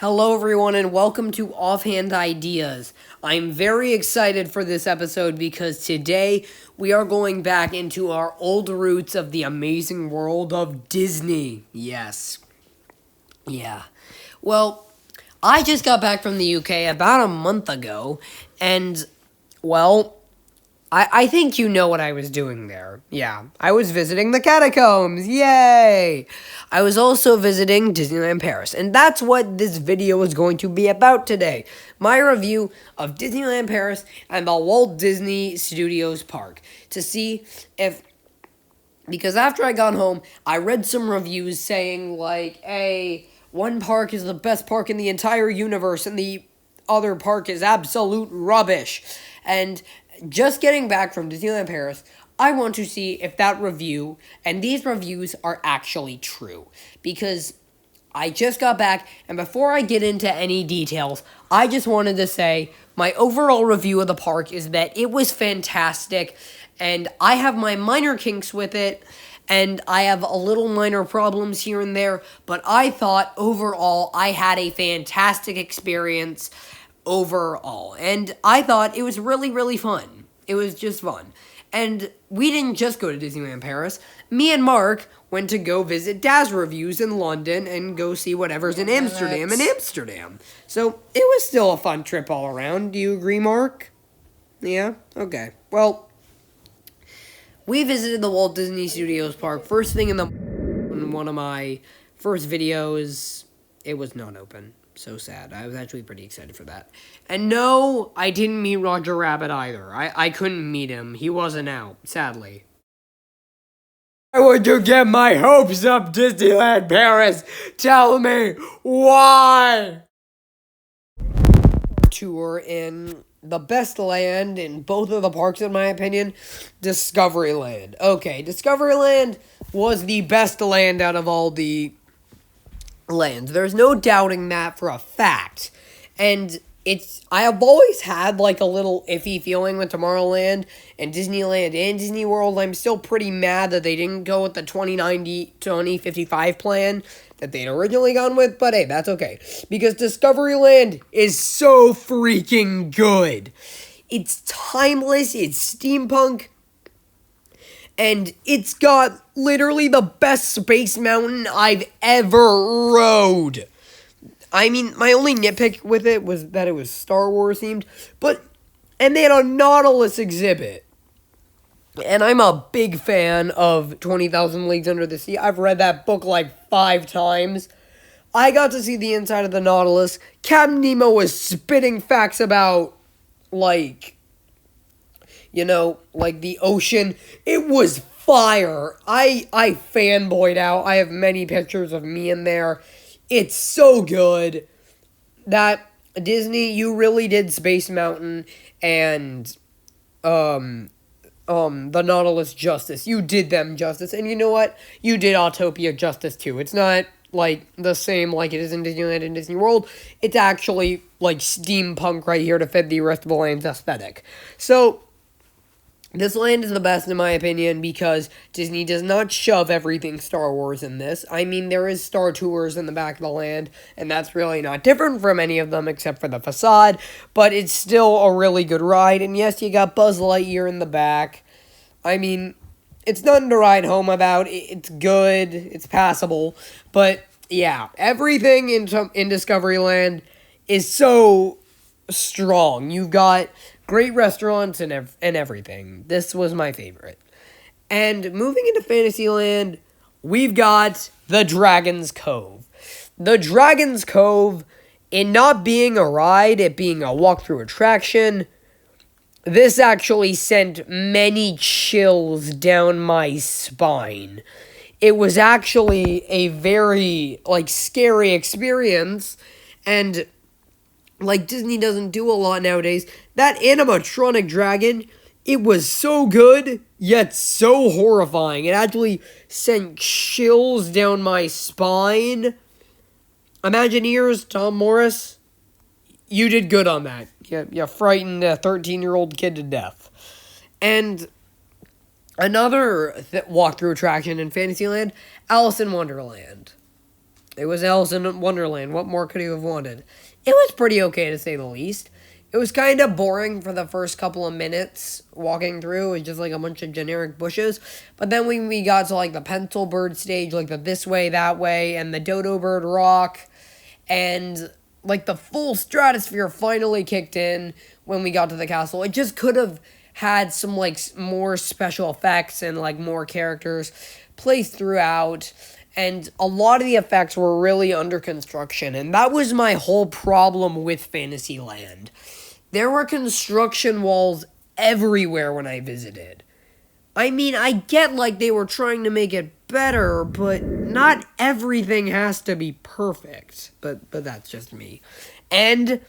Hello, everyone, and welcome to Offhand Ideas. I'm very excited for this episode because today we are going back into our old roots of the amazing world of Disney. Yes. Yeah. Well, I just got back from the UK about a month ago, and, well, I think you know what I was doing there. Yeah, I was visiting the catacombs. Yay! I was also visiting Disneyland Paris, and that's what this video is going to be about today. My review of Disneyland Paris and the Walt Disney Studios Park. To see if... Because after I got home, I read some reviews saying, like, hey, one park is the best park in the entire universe, and the other park is absolute rubbish. And just getting back from Disneyland Paris, I want to see if that review and these reviews are actually true. Because I just got back, and before I get into any details, I just wanted to say my overall review of the park is that it was fantastic, and I have my minor kinks with it, and I have a little minor problems here and there, but I thought overall I had a fantastic experience overall. And I thought it was really, really fun. It was just fun. And we didn't just go to Disneyland Paris. Me and Mark went to go visit Daz Reviews in London and go see whatever's in Amsterdam. So it was still a fun trip all around. Do you agree, Mark? Yeah? Okay. Well, we visited the Walt Disney Studios Park first thing in one of my first videos. It was not open. So sad. I was actually pretty excited for that. And no, I didn't meet Roger Rabbit either. I couldn't meet him. He wasn't out, sadly. Why would you get my hopes up, Disneyland Paris? Tell me why! Tour in the best land in both of the parks, in my opinion, Discoveryland. Okay, Discoveryland was the best land out of all the lands. There's no doubting that for a fact. And I have always had like a little iffy feeling with Tomorrowland and Disneyland and Disney World. I'm still pretty mad that they didn't go with the 2055 plan that they'd originally gone with, but hey, that's okay. Because Discoveryland is so freaking good. It's timeless, it's steampunk, and it's got literally the best Space Mountain I've ever rode. I mean, my only nitpick with it was that it was Star Wars themed, and they had a Nautilus exhibit. And I'm a big fan of 20,000 Leagues Under the Sea. I've read that book like 5 times. I got to see the inside of the Nautilus. Captain Nemo was spitting facts about, like, you know, like the ocean. It was fire. I fanboyed out. I have many pictures of me in there. It's so good. That Disney, you really did Space Mountain and the Nautilus justice. You did them justice. And you know what? You did Autopia justice too. It's not like the same like it is in Disneyland and Disney World. It's actually like steampunk right here to fit the rest of the land's aesthetic. So this land is the best in my opinion because Disney does not shove everything Star Wars in this. I mean, there is Star Tours in the back of the land, and that's really not different from any of them except for the facade, but it's still a really good ride, and yes, you got Buzz Lightyear in the back. I mean, it's nothing to ride home about. It's good, it's passable, but yeah, everything in Discoveryland is so strong. You've got great restaurants and everything. This was my favorite. And moving into Fantasyland, we've got the Dragon's Cove. The Dragon's Cove, in not being a ride, it being a walkthrough attraction, this actually sent many chills down my spine. It was actually a very, like, scary experience, and like Disney doesn't do a lot nowadays. That animatronic dragon, it was so good, yet so horrifying. It actually sent chills down my spine. Imagineers, Tom Morris, you did good on that. You frightened a 13-year-old kid to death. And another walkthrough attraction in Fantasyland, Alice in Wonderland. It was Alice in Wonderland. What more could you have wanted? It was pretty okay, to say the least. It was kind of boring for the first couple of minutes walking through. It was just like a bunch of generic bushes. But then when we got to like the pencil bird stage, like the this way, that way, and the dodo bird rock, and like the full stratosphere finally kicked in when we got to the castle. It just could have had some like more special effects and like more characters placed throughout. And a lot of the effects were really under construction. And that was my whole problem with Fantasyland. There were construction walls everywhere when I visited. I mean, I get like they were trying to make it better, but not everything has to be perfect. But that's just me. And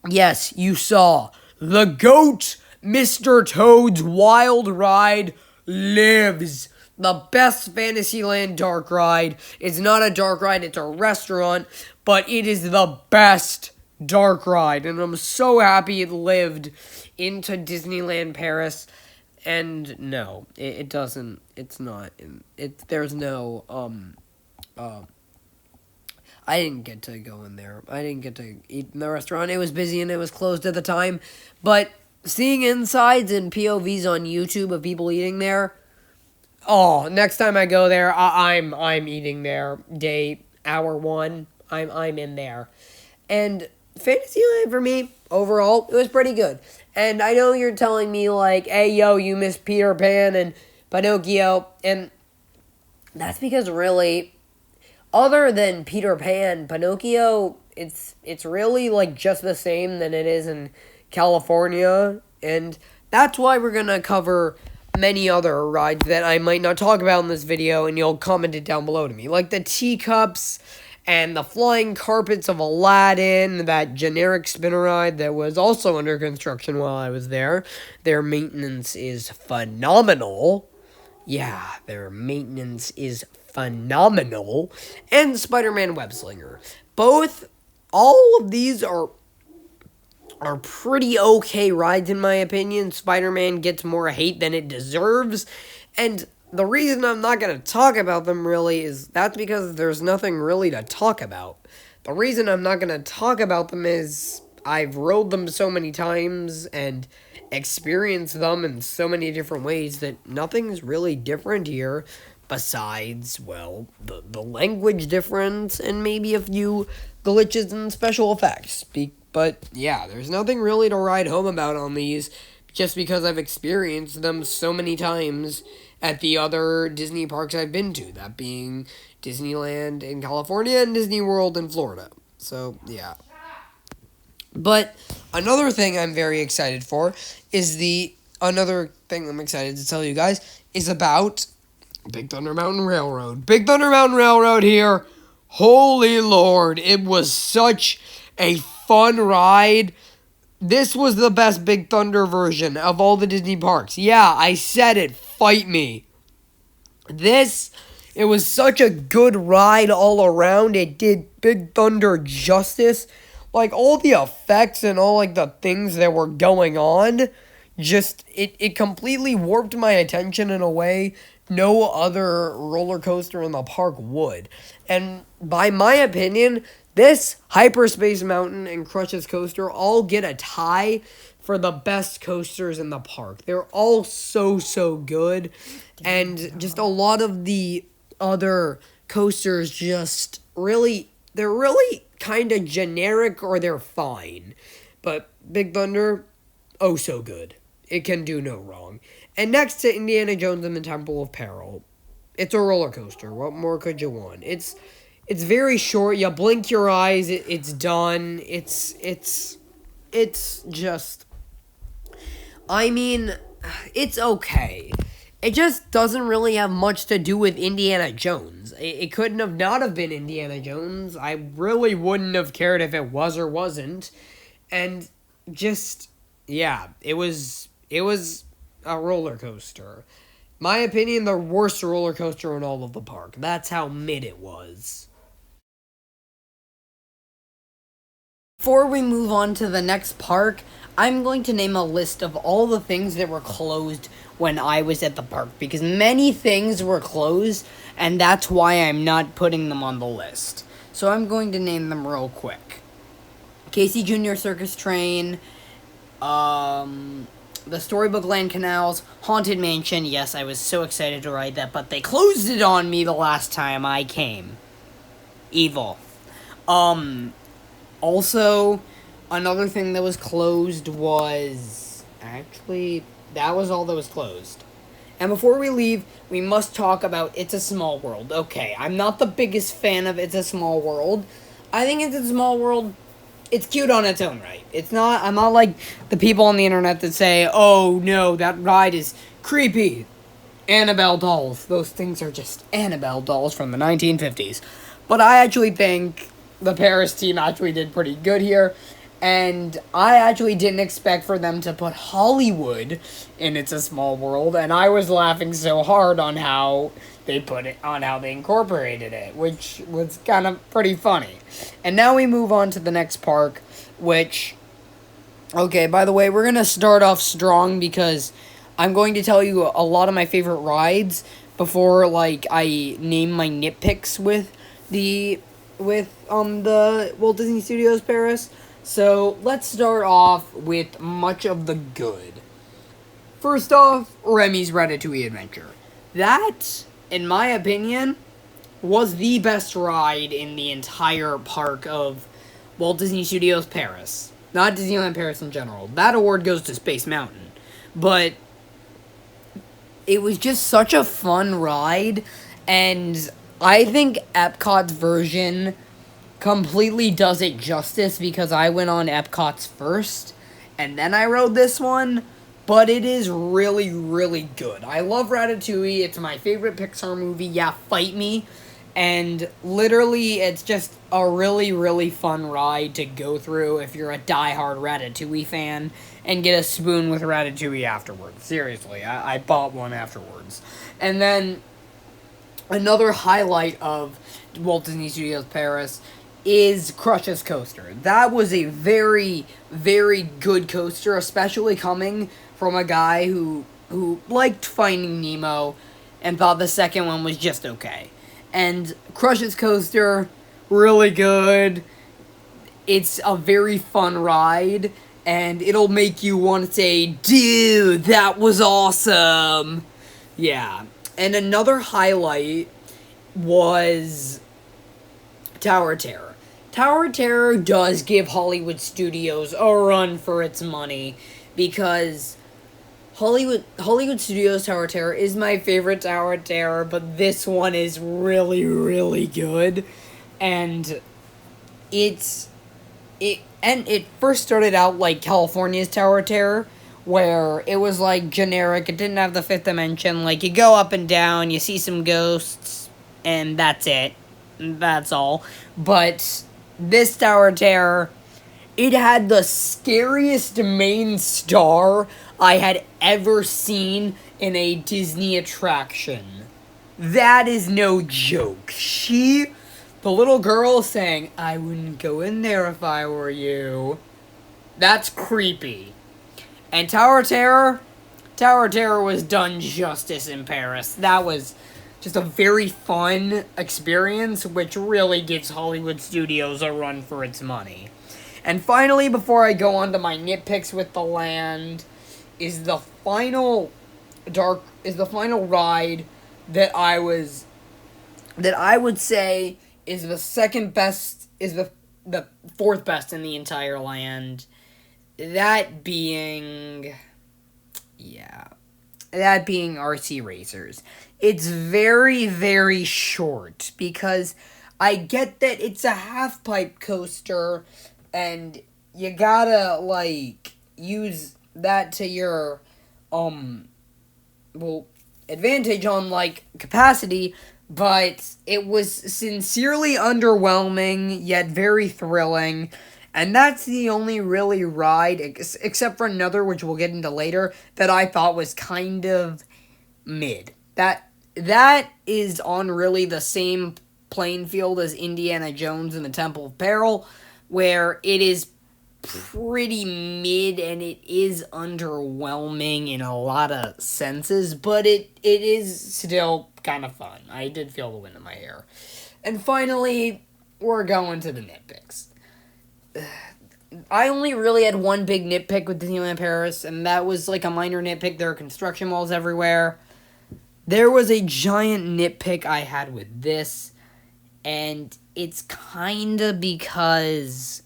yes, you saw the GOAT, Mr. Toad's Wild Ride lives. The best Fantasyland dark ride. It's not a dark ride, it's a restaurant, but it is the best dark ride, and I'm so happy it lived into Disneyland Paris. And no, it doesn't. It's not. There's no. I didn't get to go in there. I didn't get to eat in the restaurant. It was busy and it was closed at the time. But seeing insides and POVs on YouTube of people eating there. Oh, next time I go there, I'm eating there. Hour 1. I'm in there, and Fantasyland for me, overall, it was pretty good. And I know you're telling me, like, hey, yo, you missed Peter Pan and Pinocchio. And that's because, really, other than Peter Pan, Pinocchio, it's really, like, just the same than it is in California. And that's why we're going to cover many other rides that I might not talk about in this video, and you'll comment it down below to me. Like the teacups and the flying carpets of Aladdin, that generic spinner ride that was also under construction while I was there. Their maintenance is phenomenal. Yeah, their maintenance is phenomenal. And Spider-Man Web Slinger. All of these are pretty okay rides in my opinion. Spider-Man gets more hate than it deserves. And the reason I'm not going to talk about them really is that's because there's nothing really to talk about. The reason I'm not going to talk about them is I've rode them so many times and experienced them in so many different ways that nothing's really different here besides, well, the language difference and maybe a few glitches and special effects. But yeah, there's nothing really to write home about on these just because I've experienced them so many times at the other Disney parks I've been to, that being Disneyland in California and Disney World in Florida. So, yeah. But another thing I'm very excited for is another thing I'm excited to tell you guys is about Big Thunder Mountain Railroad. Big Thunder Mountain Railroad here. Holy Lord, it was such a fun ride. This was the best Big Thunder version of all the Disney parks. Yeah, I said it. Fight me. It was such a good ride all around. It did Big Thunder justice. Like, all the effects and all, like, the things that were going on, just, it completely warped my attention in a way no other roller coaster in the park would. And by my opinion, this Hyperspace Mountain and Crush's Coaster all get a tie for the best coasters in the park. They're all so good. And just a lot of the other coasters just really, they're really kind of generic or they're fine. But Big Thunder, oh so good. It can do no wrong. And next to Indiana Jones and the Temple of Peril, it's a roller coaster. What more could you want? It's very short. You blink your eyes, it's done. It's just, I mean, it's okay. It just doesn't really have much to do with Indiana Jones. It couldn't have not have been Indiana Jones. I really wouldn't have cared if it was or wasn't. And just, yeah, it was a roller coaster. My opinion, the worst roller coaster in all of the park. That's how mid it was. Before we move on to the next park, I'm going to name a list of all the things that were closed when I was at the park because many things were closed, and that's why I'm not putting them on the list. So I'm going to name them real quick. Casey Jr. Circus Train, the Storybook Land Canals, Haunted Mansion. Yes, I was so excited to ride that, but they closed it on me the last time I came. Evil. Also, another thing that was closed was... Actually, that was all that was closed. And before we leave, we must talk about It's a Small World. Okay, I'm not the biggest fan of It's a Small World. I think It's a Small World, it's cute on its own right. I'm not like the people on the internet that say, oh no, that ride is creepy. Annabelle dolls. Those things are just Annabelle dolls from the 1950s. But I actually think the Paris team actually did pretty good here. And I actually didn't expect for them to put Hollywood in It's a Small World. And I was laughing so hard on how they put it, on how they incorporated it, which was kind of pretty funny. And now we move on to the next park, which... Okay, by the way, we're going to start off strong because I'm going to tell you a lot of my favorite rides before, like, I name my nitpicks with the Walt Disney Studios Paris. So, let's start off with much of the good. First off, Remy's Ratatouille Adventure. That, in my opinion, was the best ride in the entire park of Walt Disney Studios Paris. Not Disneyland Paris in general. That award goes to Space Mountain. But it was just such a fun ride, and I think Epcot's version completely does it justice because I went on Epcot's first, and then I rode this one, but it is really, really good. I love Ratatouille. It's my favorite Pixar movie. Yeah, fight me. And literally, it's just a really, really fun ride to go through if you're a diehard Ratatouille fan and get a spoon with Ratatouille afterwards. Seriously, I bought one afterwards. And then another highlight of Walt Disney Studios Paris is Crush's Coaster. That was a very, very good coaster, especially coming from a guy who liked Finding Nemo and thought the second one was just okay. And Crush's Coaster, really good. It's a very fun ride, and it'll make you want to say, dude, that was awesome. Yeah. And another highlight was Tower Terror. Tower Terror does give Hollywood Studios a run for its money because Hollywood Studios Tower Terror is my favorite Tower Terror, but this one is really, really good. And it first started out like California's Tower Terror, where it was like generic, it didn't have the fifth dimension, like you go up and down, you see some ghosts, and that's it. That's all. But this Tower Terror, it had the scariest main star I had ever seen in a Disney attraction. That is no joke. The little girl saying, I wouldn't go in there if I were you. That's creepy. And Tower Terror was done justice in Paris. That was just a very fun experience, which really gives Hollywood Studios a run for its money. And finally, before I go on to my nitpicks with the land, is the final ride that I would say is the second best, is the fourth best in the entire land. That being RC Racers. It's very, very short because I get that it's a half-pipe coaster and you gotta, like, use that to your, advantage on, like, capacity, but it was sincerely underwhelming, yet very thrilling, and that's the only really ride, except for another, which we'll get into later, that I thought was kind of mid. That is on really the same playing field as Indiana Jones and the Temple of Peril, where it is pretty mid and it is underwhelming in a lot of senses, but it is still kind of fun. I did feel the wind in my hair. And finally, we're going to the nitpicks. I only really had one big nitpick with Disneyland Paris, and that was like a minor nitpick. There are construction walls everywhere. There was a giant nitpick I had with this, and it's kinda because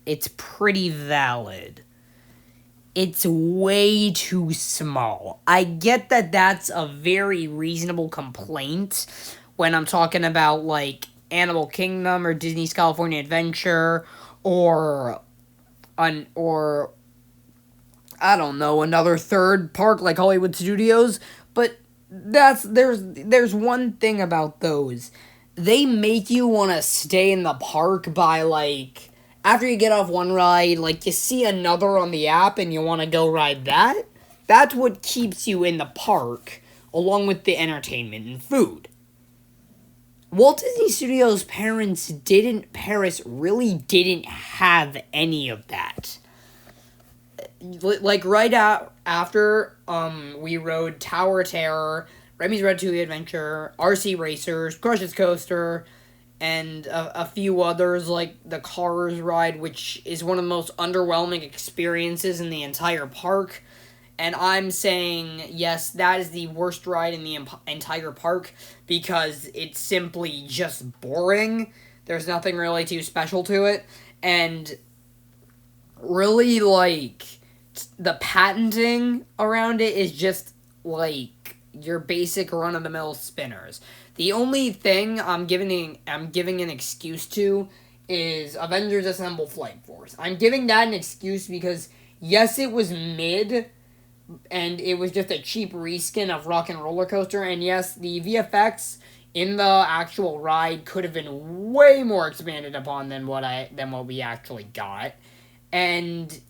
it's pretty valid. It's way too small. I get that that's a very reasonable complaint when I'm talking about, like, Animal Kingdom or Disney's California Adventure or I don't know, another third park like Hollywood Studios, but there's one thing about those. They make you want to stay in the park by, like, after you get off one ride, like, you see another on the app and you want to go ride that. That's what keeps you in the park, along with the entertainment and food. Walt Disney Studios Paris really didn't have any of that. Like, right after we rode Tower Terror, Remy's Ratatouille Adventure, RC Racers, Crush's Coaster, and a few others, like the Cars ride, which is one of the most underwhelming experiences in the entire park. And I'm saying, yes, that is the worst ride in the entire park because it's simply just boring. There's nothing really too special to it. And really, like, the patenting around it is just, like, your basic run-of-the-mill spinners. The only thing I'm giving an excuse to is Avengers Assemble Flight Force. I'm giving that an excuse because, yes, it was mid, and it was just a cheap reskin of Rock and Roller Coaster, and yes, the VFX in the actual ride could have been way more expanded upon than what we actually got, and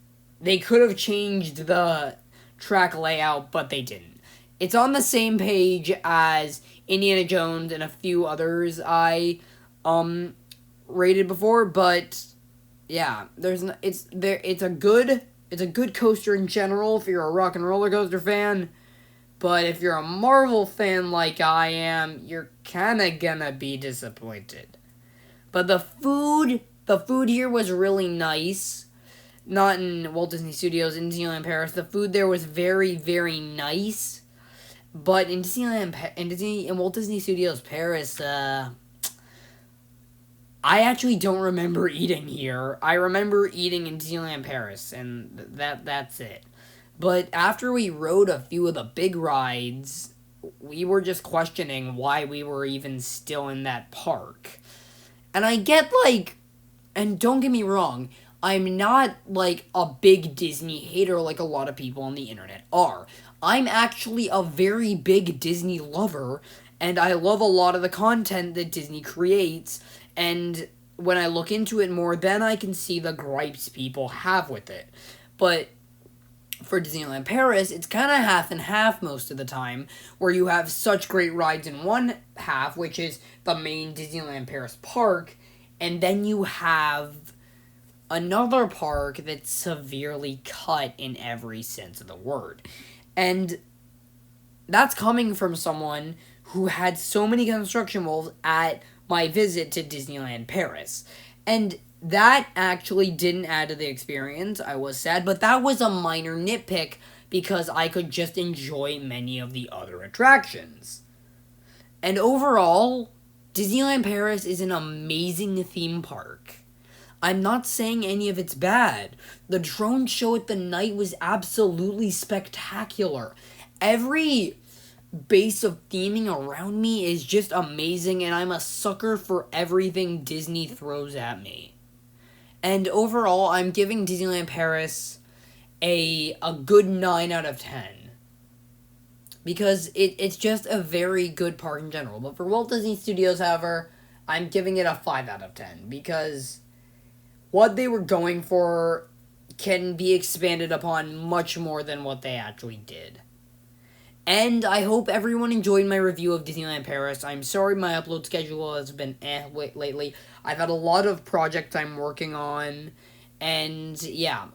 they could have changed the track layout, but they didn't. It's on the same page as Indiana Jones and a few others I rated before, but yeah, it's a good coaster in general if you're a Rock and Roller Coaster fan, but if you're a Marvel fan like I am, you're kind of gonna be disappointed. But the food here was really nice. Not in Walt Disney Studios, in Disneyland Paris. The food there was very, very nice. But in Walt Disney Studios Paris, I actually don't remember eating here. I remember eating in Disneyland Paris, and that's it. But after we rode a few of the big rides, we were just questioning why we were even still in that park. And I get, like, and don't get me wrong, I'm not, like, a big Disney hater like a lot of people on the internet are. I'm actually a very big Disney lover, and I love a lot of the content that Disney creates, and when I look into it more, then I can see the gripes people have with it. But for Disneyland Paris, it's kind of half and half most of the time, where you have such great rides in one half, which is the main Disneyland Paris park, and then you have another park that's severely cut in every sense of the word. And that's coming from someone who had so many construction walls at my visit to Disneyland Paris. And that actually didn't add to the experience. I was sad, but that was a minor nitpick because I could just enjoy many of the other attractions. And overall, Disneyland Paris is an amazing theme park. I'm not saying any of it's bad. The drone show at the night was absolutely spectacular. Every base of theming around me is just amazing, and I'm a sucker for everything Disney throws at me. And overall, I'm giving Disneyland Paris a good 9 out of 10. Because it's just a very good park in general. But for Walt Disney Studios, however, I'm giving it a 5 out of 10. Because what they were going for can be expanded upon much more than what they actually did. And I hope everyone enjoyed my review of Disneyland Paris. I'm sorry my upload schedule has been lately. I've had a lot of projects I'm working on, And yeah,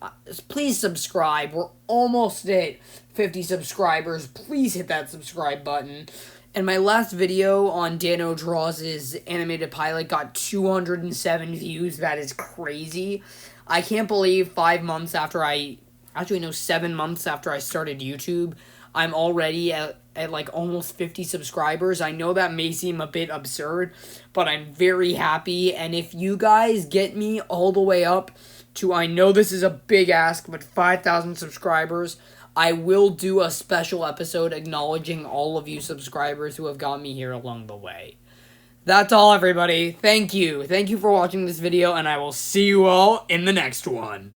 please subscribe. We're almost at 50 subscribers. Please hit that subscribe button. And my last video on Dano Draws' animated pilot got 207 views. That is crazy. I can't believe 5 months after actually no, 7 months after I started YouTube, I'm already at like almost 50 subscribers. I know that may seem a bit absurd, but I'm very happy. And if you guys get me all the way up to, I know this is a big ask, but 5,000 subscribers, I will do a special episode acknowledging all of you subscribers who have got me here along the way. That's all, everybody. Thank you. Thank you for watching this video, and I will see you all in the next one.